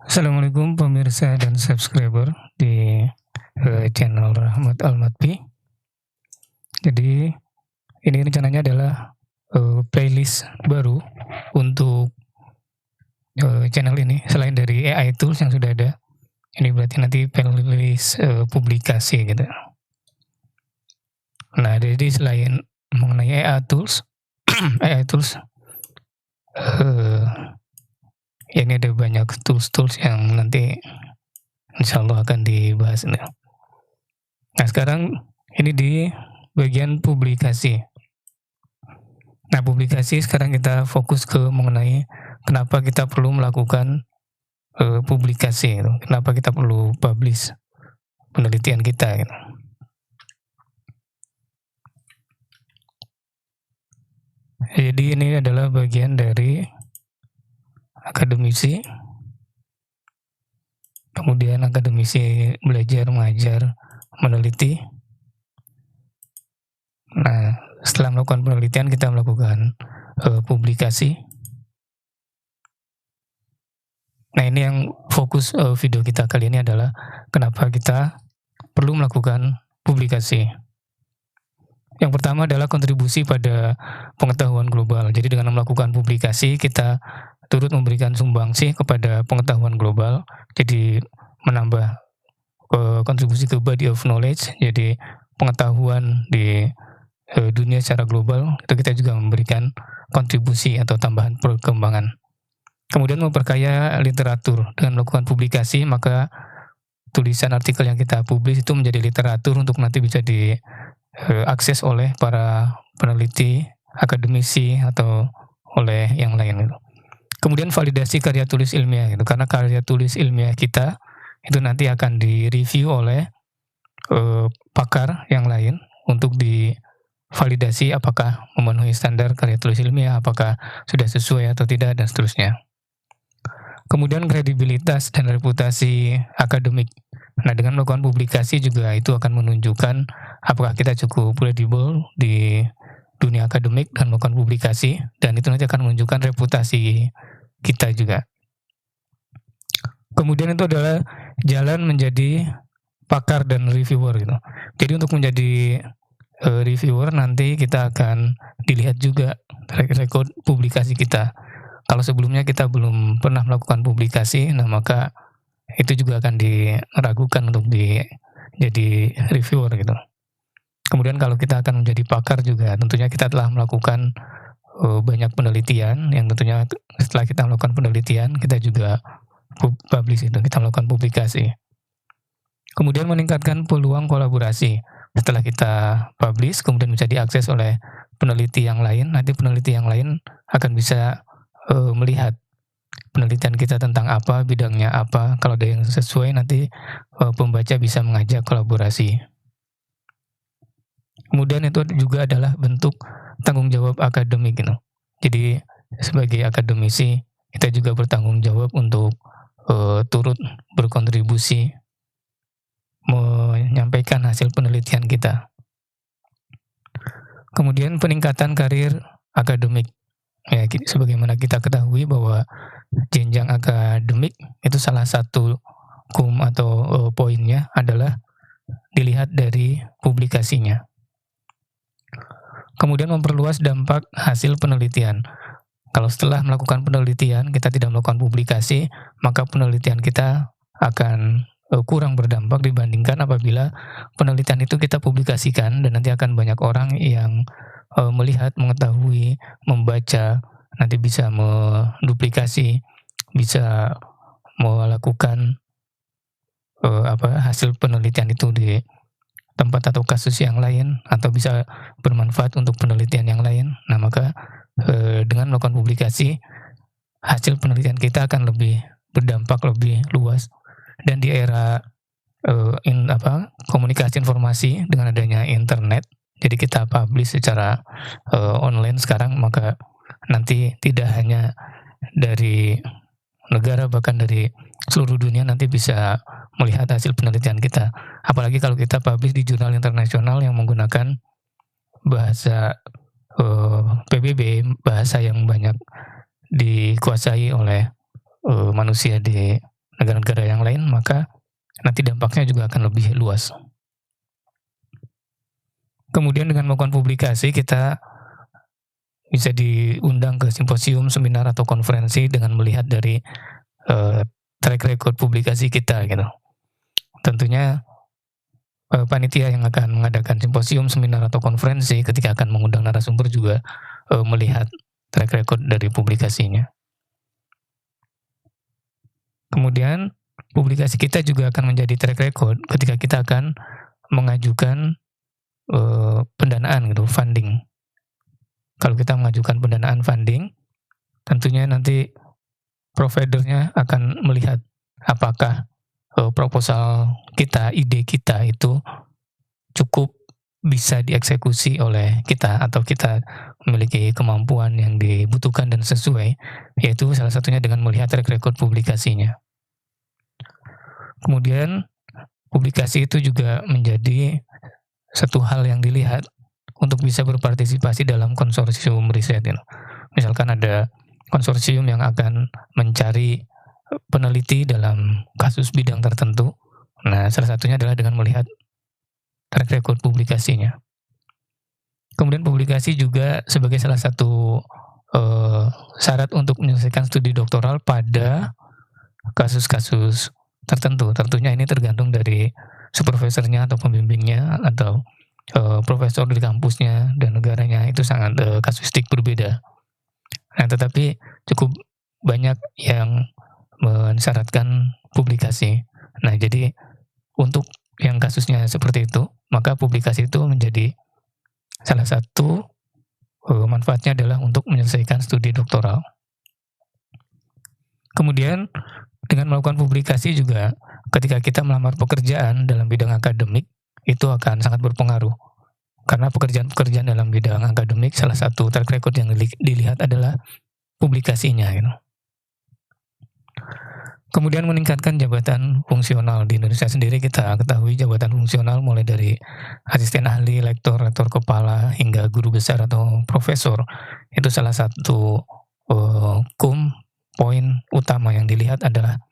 Assalamualaikum pemirsa dan subscriber di, channel Rahmat Al-Matbi. Jadi, ini rencananya adalah, playlist baru untuk, channel ini selain dari AI Tools yang sudah ada. Ini berarti nanti playlist, publikasi gitu. Nah, jadi selain mengenai AI Tools AI Tools, ini ada banyak tools-tools yang nanti insyaallah akan dibahas ini. Nah, sekarang ini di bagian publikasi. Nah, publikasi sekarang kita fokus ke mengenai kenapa kita perlu melakukan, publikasi gitu, kenapa kita perlu publish penelitian kita gitu. Jadi ini adalah bagian dari akademisi. Kemudian akademisi belajar, mengajar, meneliti. Nah, setelah melakukan penelitian kita melakukan, publikasi. Nah, ini yang fokus, video kita kali ini adalah kenapa kita perlu melakukan publikasi. Yang pertama adalah kontribusi pada pengetahuan global. Jadi dengan melakukan publikasi kita turut memberikan sumbangsih kepada pengetahuan global, jadi menambah, kontribusi ke body of knowledge, jadi pengetahuan di, dunia secara global, itu kita juga memberikan kontribusi atau tambahan perkembangan. Kemudian memperkaya literatur, dengan melakukan publikasi maka tulisan artikel yang kita publish itu menjadi literatur untuk nanti bisa diakses oleh para peneliti, akademisi, atau oleh yang lain gitu. Kemudian validasi karya tulis ilmiah gitu, karena karya tulis ilmiah kita itu nanti akan direview oleh, pakar yang lain untuk divalidasi apakah memenuhi standar karya tulis ilmiah, apakah sudah sesuai atau tidak, dan seterusnya. Kemudian kredibilitas dan reputasi akademik. Nah, dengan melakukan publikasi juga itu akan menunjukkan apakah kita cukup kredibel di dunia akademik dan melakukan publikasi, dan itu nanti akan menunjukkan reputasi kita juga. Kemudian itu adalah jalan menjadi pakar dan reviewer gitu. Jadi untuk menjadi, reviewer nanti kita akan dilihat juga track record publikasi kita. Kalau sebelumnya kita belum pernah melakukan publikasi, nah maka itu juga akan diragukan untuk jadi reviewer gitu. Kemudian kalau kita akan menjadi pakar juga tentunya kita telah melakukan, banyak penelitian yang tentunya setelah kita melakukan penelitian kita juga publish itu, kita melakukan publikasi. Kemudian meningkatkan peluang kolaborasi. Setelah kita publish kemudian bisa diakses oleh peneliti yang lain, nanti peneliti yang lain akan bisa, melihat penelitian kita tentang apa, bidangnya apa, kalau ada yang sesuai nanti, pembaca bisa mengajak kolaborasi. Kemudian itu juga adalah bentuk tanggung jawab akademik gitu. Jadi sebagai akademisi kita juga bertanggung jawab untuk, turut berkontribusi menyampaikan hasil penelitian kita. Kemudian peningkatan karir akademik. Ya, sebagaimana kita ketahui bahwa jenjang akademik itu salah satu atau, poinnya adalah dilihat dari publikasinya. Kemudian memperluas dampak hasil penelitian. Kalau setelah melakukan penelitian kita tidak melakukan publikasi, maka penelitian kita akan, kurang berdampak dibandingkan apabila penelitian itu kita publikasikan dan nanti akan banyak orang yang, melihat, mengetahui, membaca, nanti bisa menduplikasi, bisa melakukan, hasil penelitian itu di tempat atau kasus yang lain, atau bisa bermanfaat untuk penelitian yang lain. Nah, maka, dengan melakukan publikasi, hasil penelitian kita akan lebih berdampak lebih luas. Dan di era, komunikasi informasi dengan adanya internet, jadi kita publish secara, online sekarang, maka nanti tidak hanya dari negara bahkan dari seluruh dunia nanti bisa melihat hasil penelitian kita. Apalagi kalau kita publish di jurnal internasional yang menggunakan bahasa, PBB, bahasa yang banyak dikuasai oleh, manusia di negara-negara yang lain, maka nanti dampaknya juga akan lebih luas. Kemudian dengan melakukan publikasi, kita bisa diundang ke simposium, seminar, atau konferensi dengan melihat dari track record publikasi kita gitu. Tentunya panitia yang akan mengadakan simposium, seminar, atau konferensi ketika akan mengundang narasumber juga melihat track record dari publikasinya. Kemudian publikasi kita juga akan menjadi track record ketika kita akan mengajukan pendanaan gitu, funding. Kalau kita mengajukan pendanaan funding, tentunya nanti providernya akan melihat apakah proposal kita, ide kita itu cukup bisa dieksekusi oleh kita, atau kita memiliki kemampuan yang dibutuhkan dan sesuai, yaitu salah satunya dengan melihat track record publikasinya. Kemudian publikasi itu juga menjadi satu hal yang dilihat untuk bisa berpartisipasi dalam konsorsium riset. Misalkan ada konsorsium yang akan mencari peneliti dalam kasus bidang tertentu. Nah, salah satunya adalah dengan melihat track record publikasinya. Kemudian publikasi juga sebagai salah satu syarat untuk menyelesaikan studi doktoral pada kasus-kasus tertentu. Tentunya ini tergantung dari supervisornya atau pembimbingnya atau profesor di kampusnya dan negaranya, itu sangat kasuistik berbeda. Nah, tetapi cukup banyak yang mensyaratkan publikasi. Nah, jadi untuk yang kasusnya seperti itu, maka publikasi itu menjadi salah satu manfaatnya adalah untuk menyelesaikan studi doktoral. Kemudian dengan melakukan publikasi juga ketika kita melamar pekerjaan dalam bidang akademik, itu akan sangat berpengaruh. Karena pekerjaan-pekerjaan dalam bidang akademik, salah satu track record yang dilihat adalah publikasinya gitu. Kemudian meningkatkan jabatan fungsional. Di Indonesia sendiri kita ketahui jabatan fungsional mulai dari asisten ahli, lektor, rektor kepala, hingga guru besar atau profesor. Itu salah satu poin utama yang dilihat adalah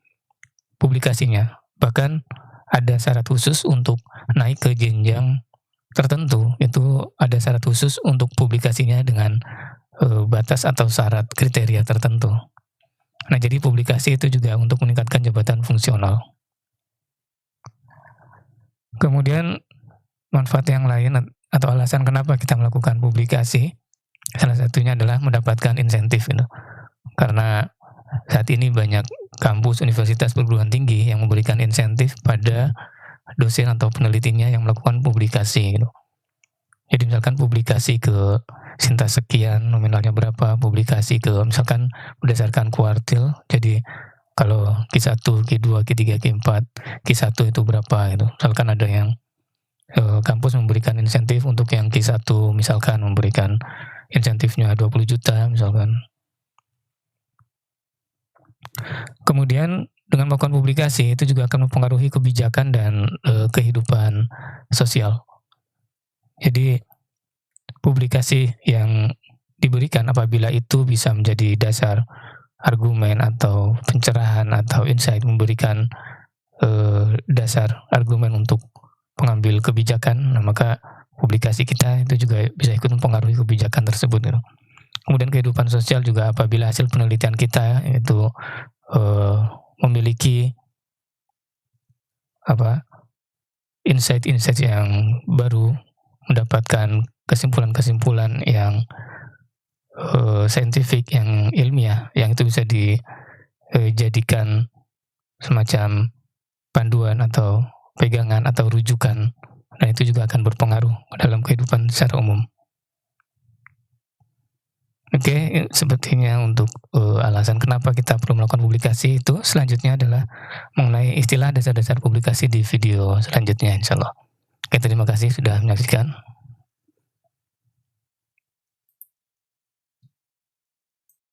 publikasinya. Bahkan ada syarat khusus untuk naik ke jenjang tertentu. Itu ada syarat khusus untuk publikasinya dengan batas atau syarat kriteria tertentu. Nah, jadi publikasi itu juga untuk meningkatkan jabatan fungsional. Kemudian manfaat yang lain atau alasan kenapa kita melakukan publikasi, salah satunya adalah mendapatkan insentif gitu. Karena saat ini banyak kampus, universitas, perguruan tinggi yang memberikan insentif pada dosen atau penelitinya yang melakukan publikasi gitu. Jadi misalkan publikasi ke sintas sekian, nominalnya berapa, publikasi ke misalkan berdasarkan kuartil, jadi kalau Q1, Q2, Q3, Q4, Q1 itu berapa gitu. Misalkan ada yang kampus memberikan insentif untuk yang Q1, misalkan memberikan insentifnya 20 juta misalkan. Kemudian dengan melakukan publikasi itu juga akan mempengaruhi kebijakan dan kehidupan sosial. Jadi publikasi yang diberikan apabila itu bisa menjadi dasar argumen atau pencerahan atau insight, memberikan dasar argumen untuk pengambil kebijakan, nah maka publikasi kita itu juga bisa ikut mempengaruhi kebijakan tersebut gitu. Kemudian kehidupan sosial juga apabila hasil penelitian kita itu memiliki insight-insight yang baru, mendapatkan kesimpulan-kesimpulan yang saintifik, yang ilmiah, yang itu bisa dijadikan semacam panduan atau pegangan atau rujukan. Nah, itu juga akan berpengaruh dalam kehidupan secara umum. Oke, sepertinya untuk alasan kenapa kita perlu melakukan publikasi itu. Selanjutnya adalah mengenai istilah dasar-dasar publikasi di video selanjutnya, insyaallah. Oke, terima kasih sudah menyaksikan.